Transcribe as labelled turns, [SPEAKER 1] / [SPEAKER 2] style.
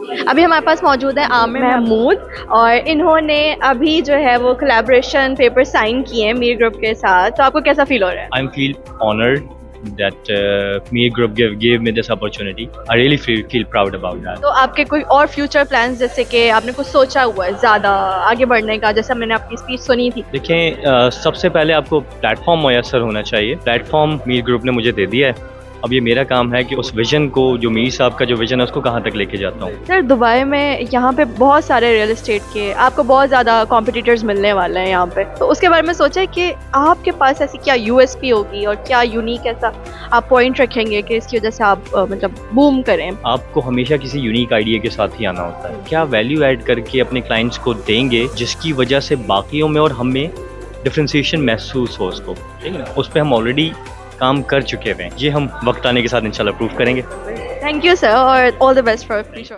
[SPEAKER 1] अभी हमारे पास मौजूद है आमिर महमूद और इन्होंने अभी जो है वो कोलैबोरेशन पेपर साइन किए हैं मीर ग्रुप के साथ, तो आपको कैसा फील हो रहा है?
[SPEAKER 2] I feel honored that Mir Group gave me this opportunity. I really feel proud about that.
[SPEAKER 1] तो आपके कोई और फ्यूचर प्लान्स, जैसे कि आपने कुछ सोचा हुआ है ज़्यादा आगे बढ़ने का, जैसे मैंने आपकी स्पीच सुनी थी?
[SPEAKER 2] देखें, सबसे पहले आपको प्लेटफॉर्म मैसर होना चाहिए। प्लेटफॉर्म मीर ग्रुप ने मुझे दे दिया है, अब ये मेरा काम है कि उस विजन को, जो मीर साहब का जो विजन है, उसको कहाँ तक लेके जाता हूँ।
[SPEAKER 1] सर, दुबई में यहाँ पे बहुत सारे रियल एस्टेट के आपको बहुत ज़्यादा कॉम्पिटिटर्स मिलने वाले हैं यहाँ पे, तो उसके बारे में सोचा है कि आपके पास ऐसी क्या यूएसपी होगी और क्या यूनिक ऐसा आप पॉइंट रखेंगे कि इसकी वजह से आप मतलब बूम करें?
[SPEAKER 2] आपको हमेशा किसी यूनिक आइडिया के साथ ही आना होता है। क्या वैल्यू ऐड करके अपने क्लाइंट्स को देंगे जिसकी वजह से बाकियों में और हमें डिफ्रेंसिएशन महसूस हो उसको, ठीक है? उस पर हम ऑलरेडी काम कर चुके हैं, ये हम वक्त आने के साथ इंशाल्लाह प्रूव करेंगे।
[SPEAKER 1] थैंक यू सर और all the best for free show.